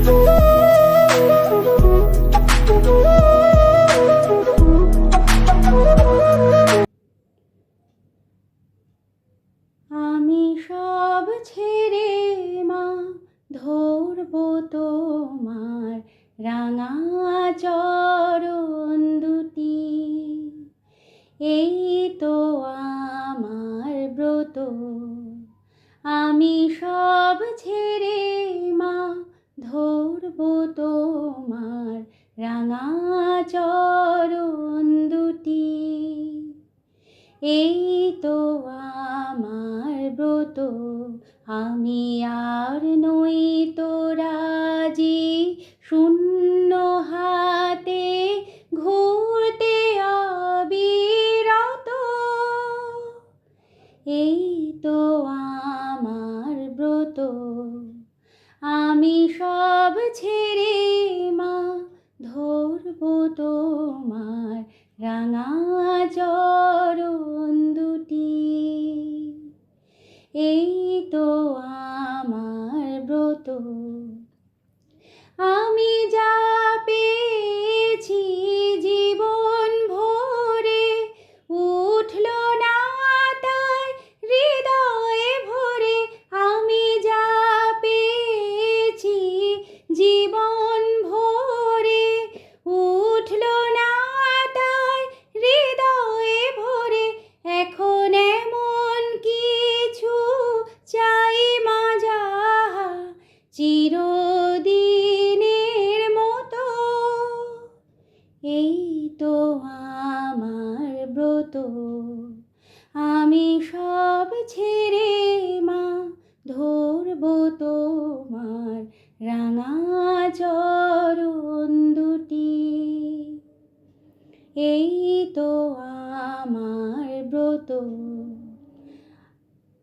আমি সব ছেড়ে মা ধরব তোমার রাঙা চরণ দুটি, এই তো আমার ব্রত। আমি সব ছেড়ে মা ধরব তোমার রাঙা চরণ দুটি, এই তো আমার ব্রত। আমি আর নই তো রাজি শূন্য হাতে ঘুরতে অবিরত, এই তো আমার ব্রত। আমি সব ছেড়ে মা ধরব তোমার রাঙা চরণ দুটি, এই তো আমার ব্রত। আমি যা পেয়েছি জীবন ভরে উঠল না তাই হৃদয়ে ভরে, আমি যা পেয়েছি জীবন ভরে উঠল না তাই হৃদয়ে ভরে, এখন এমন কিছু চাই মা যাহা চিরদিনের মতো, এই তো আমার ব্রত। আমি সব ছেড়ে মা ধরব তোমার রাঙা চরণ দুটি, এই তো আমার ব্রত।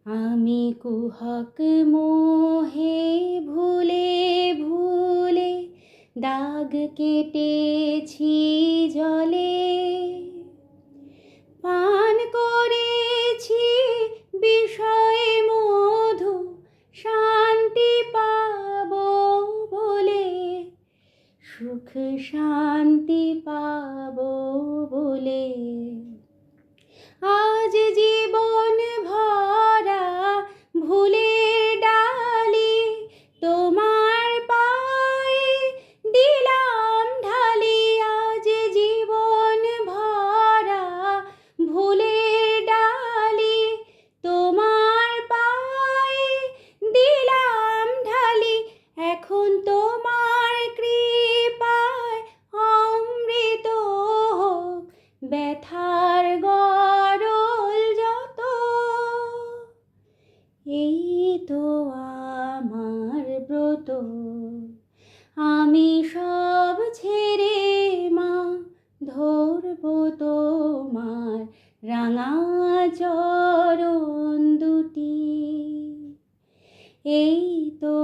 আমি কুহক মোহে ভুলে ভুলে দাগ কেটেছি জলে, পান করেছি বিষয় মধু শান্তি পাবো বলে, সুখ শান্তি পাবো বলে। আজ জীবন ভরা ভুলের ডালি তোমার পায়ে দিলাম ঢালি, আজ জীবন ভরা ভুলের ডালি তোমার পায়ে দিলাম ঢালি, এখন তোমার কৃপায় অমৃত হোক ব্যথার গরল যত, এই তো আমার ব্রত। আমি সব ছেড়ে মা ধরব তোমার রাঙা চরণ দুটি, এই তো